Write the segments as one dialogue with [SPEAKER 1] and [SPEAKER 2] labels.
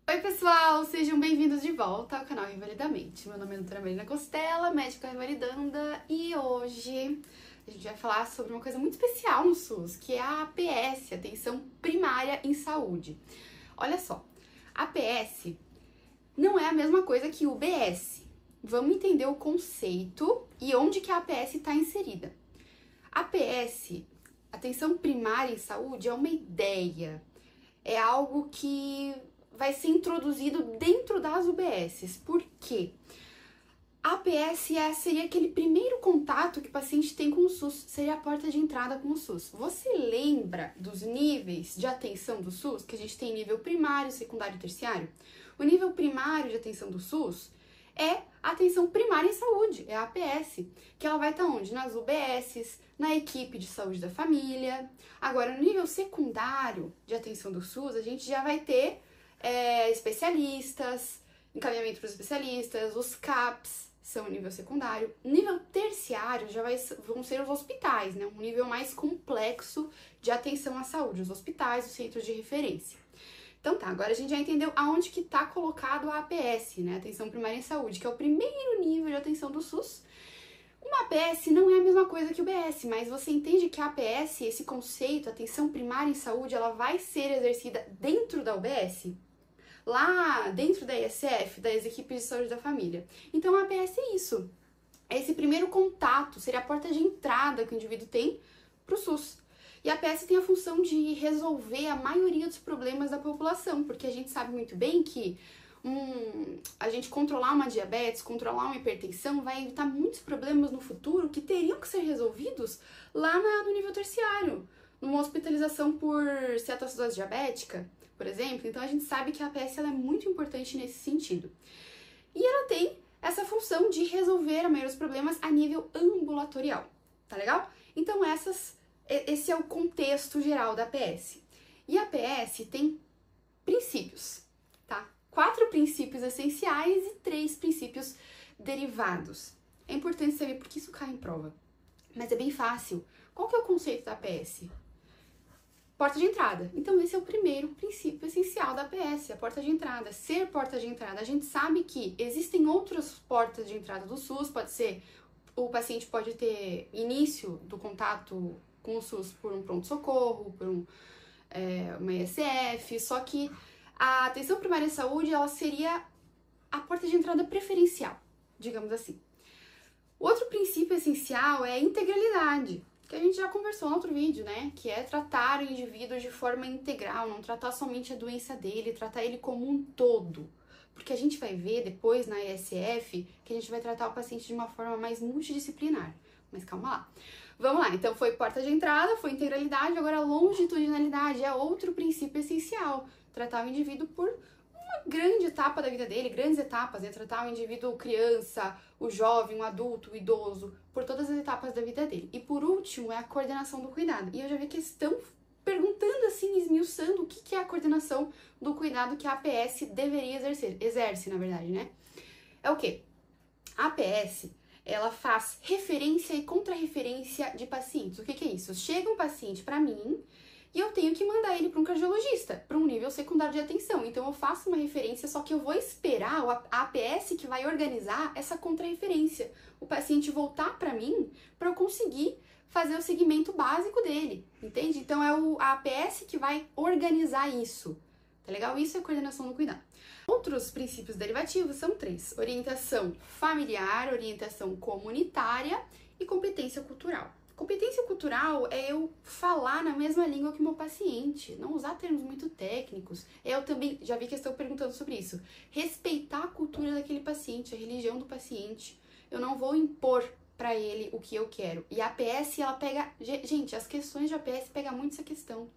[SPEAKER 1] Oi pessoal, sejam bem-vindos de volta ao canal Revalidamente. Meu nome é doutora Marina Costela, médica revalidanda, e hoje a gente vai falar sobre uma coisa muito especial no SUS, que é a APS, Atenção Primária em Saúde. Olha só, a APS não é a mesma coisa que o UBS. Vamos entender o conceito e onde que a APS está inserida. A APS, Atenção Primária em Saúde, é uma ideia, é algo que vai ser introduzido dentro das UBSs. Por quê? A APS seria aquele primeiro contato que o paciente tem com o SUS, seria a porta de entrada com o SUS. Você lembra dos níveis de atenção do SUS? Que a gente tem nível primário, secundário e terciário? O nível primário de atenção do SUS é a atenção primária em saúde, é a APS, que ela vai estar onde? Nas UBSs, na equipe de saúde da família. Agora, no nível secundário de atenção do SUS, a gente já vai ter especialistas, encaminhamento para os especialistas, os CAPs são o nível secundário. Nível terciário já vão ser os hospitais, né? Um nível mais complexo de atenção à saúde, os hospitais, os centros de referência. Então tá, agora a gente já entendeu aonde que está colocado a APS, né? Atenção Primária em Saúde, que é o primeiro nível de atenção do SUS. Uma APS não é a mesma coisa que o UBS, mas você entende que a APS, esse conceito, Atenção Primária em Saúde, ela vai ser exercida dentro da UBS? Lá dentro da ISF, das equipes de saúde da família. Então a APS é isso. É esse primeiro contato, seria a porta de entrada que o indivíduo tem para o SUS. E a APS tem a função de resolver a maioria dos problemas da população, porque a gente sabe muito bem que a gente controlar uma diabetes, controlar uma hipertensão, vai evitar muitos problemas no futuro que teriam que ser resolvidos lá no nível terciário, numa hospitalização por cetoacidose diabética, por exemplo. Então a gente sabe que a APS ela é muito importante nesse sentido. E ela tem essa função de resolver a maioria dos problemas a nível ambulatorial, tá legal? Então esse é o contexto geral da APS. E a APS tem princípios, tá? 4 princípios essenciais e 3 princípios derivados. É importante saber porque isso cai em prova, mas é bem fácil. Qual que é o conceito da APS? Porta de entrada. Então esse é o primeiro princípio essencial da APS, a porta de entrada. Ser porta de entrada. A gente sabe que existem outras portas de entrada do SUS, pode ser, o paciente pode ter início do contato com o SUS por um pronto-socorro, por uma ISF, só que a atenção primária em saúde, ela seria a porta de entrada preferencial, digamos assim. O outro princípio essencial é a integralidade, que a gente já conversou no outro vídeo, né? Que é tratar o indivíduo de forma integral, não tratar somente a doença dele, tratar ele como um todo. Porque a gente vai ver depois na ISF que a gente vai tratar o paciente de uma forma mais multidisciplinar. Mas calma lá. Vamos lá, então foi porta de entrada, foi integralidade, agora longitudinalidade é outro princípio essencial. Tratar o indivíduo por uma grande etapa da vida dele, grandes etapas, né? Tratar o indivíduo criança, o jovem, o adulto, o idoso, por todas as etapas da vida dele. E por último é a coordenação do cuidado. E eu já vi questão perguntando assim, esmiuçando o que é a coordenação do cuidado que a APS deveria exerce, na verdade, né? É o quê? A APS, ela faz referência e contrarreferência de pacientes. O que é isso? Chega um paciente para mim e eu tenho que mandar ele para um cardiologista, para um nível secundário de atenção. Então eu faço uma referência, só que eu vou esperar a APS que vai organizar essa contrarreferência. O paciente voltar para mim para eu conseguir fazer o segmento básico dele, entende? Então é a APS que vai organizar isso, tá legal? Isso é coordenação do cuidado. Outros princípios derivativos são 3: orientação familiar, orientação comunitária e competência cultural. Competência cultural é eu falar na mesma língua que o meu paciente, não usar termos muito técnicos. Eu também já vi questão perguntando sobre isso. Respeitar a cultura daquele paciente, a religião do paciente. Eu não vou impor para ele o que eu quero. E a APS, ela pega... Gente, as questões de APS pegam muito essa questão.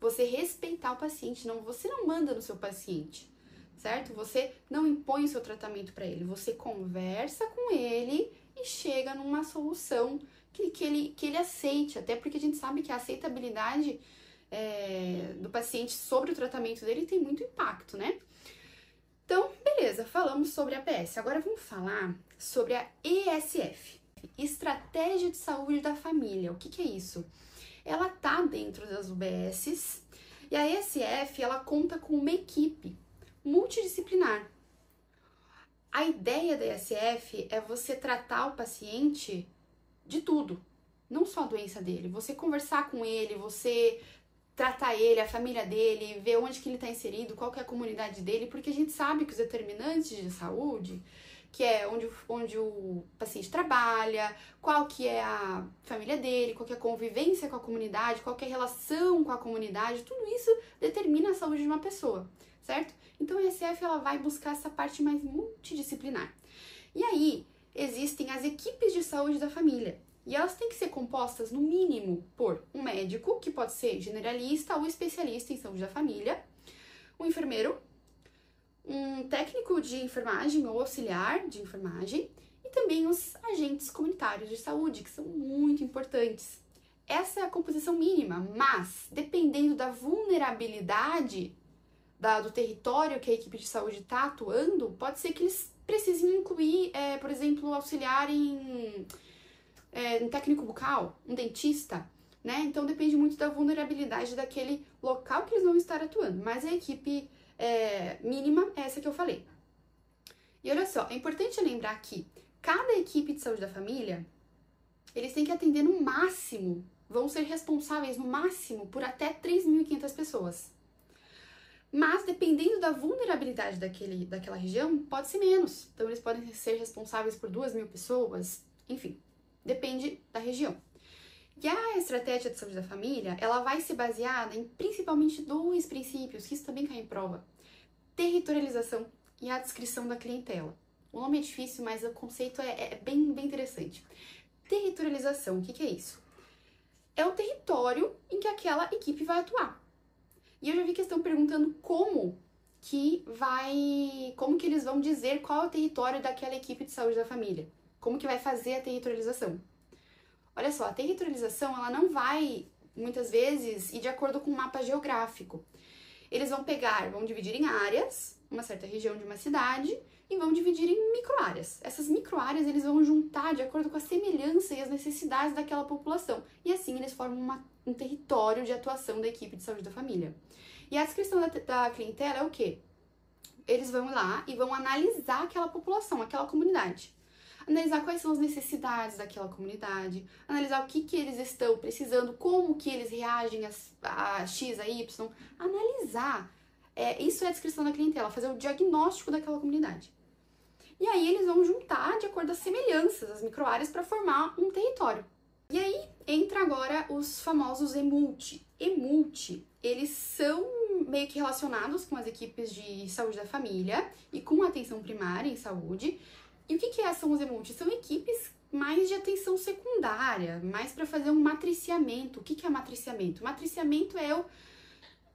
[SPEAKER 1] Você respeitar o paciente, você não manda no seu paciente, certo? Você não impõe o seu tratamento para ele. Você conversa com ele e chega numa solução que ele aceite, até porque a gente sabe que a aceitabilidade do paciente sobre o tratamento dele tem muito impacto, né? Então, beleza, falamos sobre a APS. Agora vamos falar sobre a ESF, Estratégia de Saúde da Família. O que é isso? Ela tá dentro das UBSs e a ESF, ela conta com uma equipe multidisciplinar. A ideia da ESF é você tratar o paciente de tudo, não só a doença dele. Você conversar com ele, você tratar ele, a família dele, ver onde que ele está inserido, qual que é a comunidade dele, porque a gente sabe que os determinantes de saúde, que é onde o paciente trabalha, qual que é a família dele, qual que é a convivência com a comunidade, qual que é a relação com a comunidade, tudo isso determina a saúde de uma pessoa, certo? Então a ESF ela vai buscar essa parte mais multidisciplinar. E aí existem as equipes de saúde da família. E elas têm que ser compostas, no mínimo, por um médico, que pode ser generalista ou especialista em saúde da família, um enfermeiro, um técnico de enfermagem ou auxiliar de enfermagem e também os agentes comunitários de saúde, que são muito importantes. Essa é a composição mínima, mas dependendo da vulnerabilidade do território que a equipe de saúde está atuando, pode ser que eles precisem incluir, por exemplo, auxiliar em um técnico bucal, um dentista, né? Então depende muito da vulnerabilidade daquele local que eles vão estar atuando, mas a equipe mínima é essa que eu falei. E olha só, é importante lembrar que cada equipe de saúde da família, eles têm que atender no máximo, vão ser responsáveis no máximo por até 3.500 pessoas. Mas dependendo da vulnerabilidade daquela região, pode ser menos. Então eles podem ser responsáveis por 2.000 pessoas, enfim. Depende da região. E a estratégia de saúde da família, ela vai ser baseada em principalmente 2 princípios, que isso também cai em prova. Territorialização e a descrição da clientela. O nome é difícil, mas o conceito é bem interessante. Territorialização, o que é isso? É o território em que aquela equipe vai atuar. E eu já vi que estão perguntando como que eles vão dizer qual é o território daquela equipe de saúde da família. Como que vai fazer a territorialização? Olha só, a territorialização ela não vai, muitas vezes, ir de acordo com um mapa geográfico. Eles vão dividir em áreas, uma certa região de uma cidade, e vão dividir em microáreas. Essas microáreas eles vão juntar de acordo com a semelhança e as necessidades daquela população. E assim eles formam um território de atuação da equipe de saúde da família. E a descrição da clientela é o quê? Eles vão lá e vão analisar aquela população, aquela comunidade. Analisar quais são as necessidades daquela comunidade, analisar o que eles estão precisando, como que eles reagem a X, a Y, analisar. Isso é a descrição da clientela, fazer o diagnóstico daquela comunidade. E aí eles vão juntar de acordo às semelhanças, as microáreas, para formar um território. E aí entra agora os famosos EMULT. EMULT, eles são meio que relacionados com as equipes de saúde da família e com a atenção primária em saúde. E o que são os EMULT? São equipes mais de atenção secundária, mais para fazer um matriciamento. O que é matriciamento? Matriciamento é eu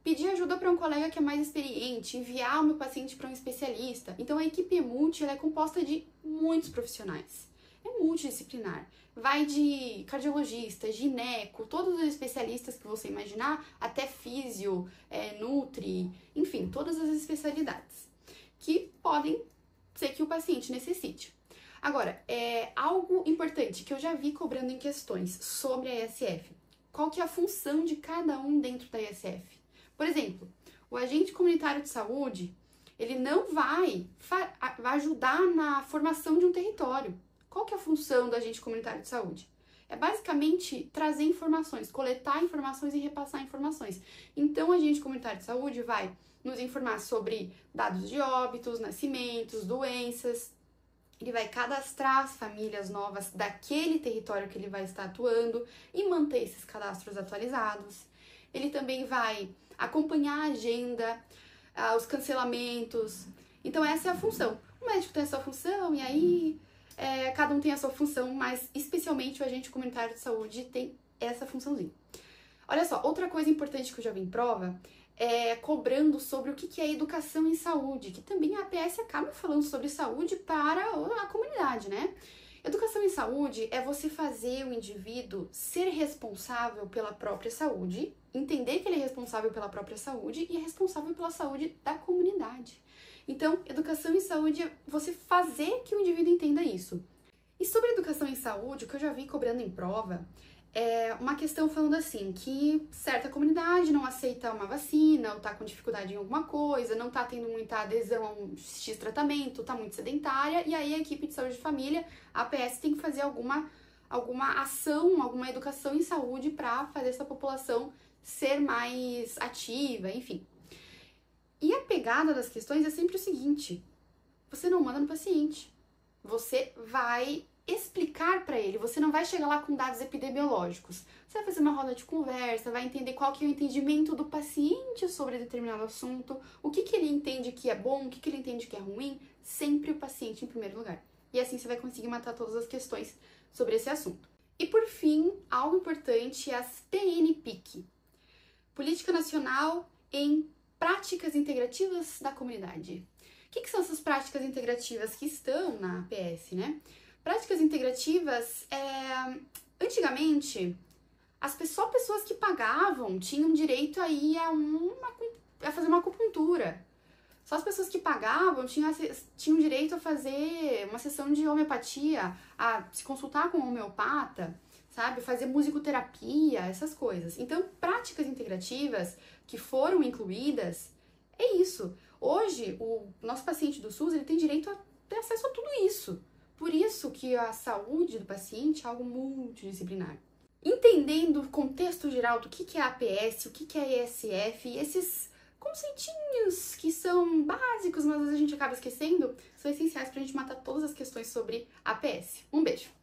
[SPEAKER 1] pedir ajuda para um colega que é mais experiente, enviar o meu paciente para um especialista. Então a equipe EMULT ela é composta de muitos profissionais. É multidisciplinar. Vai de cardiologista, gineco, todos os especialistas que você imaginar, até físio, nutri, enfim, todas as especialidades que podem ser que o paciente necessite. Agora, algo importante que eu já vi cobrando em questões sobre a ESF. Qual que é a função de cada um dentro da ESF? Por exemplo, o agente comunitário de saúde, ele não vai ajudar na formação de um território. Qual que é a função do agente comunitário de saúde? É basicamente trazer informações, coletar informações e repassar informações. Então, o agente comunitário de saúde vai nos informar sobre dados de óbitos, nascimentos, doenças. Ele vai cadastrar as famílias novas daquele território que ele vai estar atuando e manter esses cadastros atualizados. Ele também vai acompanhar a agenda, os cancelamentos. Então, essa é a função. O médico tem a sua função e aí cada um tem a sua função, mas especialmente o agente comunitário de saúde tem essa funçãozinha. Olha só, outra coisa importante que eu já vi em prova cobrando sobre o que é educação em saúde, que também a APS acaba falando sobre saúde para a comunidade, né? Educação em saúde é você fazer o indivíduo ser responsável pela própria saúde, entender que ele é responsável pela própria saúde e é responsável pela saúde da comunidade. Então, educação em saúde é você fazer que o indivíduo entenda isso. E sobre educação em saúde, o que eu já vi cobrando em prova uma questão falando assim, que certa comunidade não aceita uma vacina, ou tá com dificuldade em alguma coisa, não tá tendo muita adesão a um X tratamento, tá muito sedentária, e aí a equipe de saúde de família, a APS, tem que fazer alguma ação, alguma educação em saúde para fazer essa população ser mais ativa, enfim. E a pegada das questões é sempre o seguinte: você não manda no paciente, você vai explicar para ele, você não vai chegar lá com dados epidemiológicos. Você vai fazer uma roda de conversa, vai entender qual que é o entendimento do paciente sobre determinado assunto, o que ele entende que é bom, o que ele entende que é ruim, sempre o paciente em primeiro lugar. E assim você vai conseguir matar todas as questões sobre esse assunto. E por fim, algo importante é as PNPIC, Política Nacional em Práticas Integrativas da Comunidade. O que são essas práticas integrativas que estão na APS, né? Práticas integrativas, antigamente, pessoas que pagavam tinham direito a ir a fazer uma acupuntura. Só as pessoas que pagavam tinham direito a fazer uma sessão de homeopatia, a se consultar com um homeopata, sabe? Fazer musicoterapia, essas coisas. Então, práticas integrativas que foram incluídas, é isso. Hoje, o nosso paciente do SUS, ele tem direito a ter acesso a tudo isso. Por isso que a saúde do paciente é algo multidisciplinar. Entendendo o contexto geral do que é a APS, o que é ESF, esses conceitinhos que são básicos, mas às vezes a gente acaba esquecendo, são essenciais para a gente matar todas as questões sobre APS. Um beijo!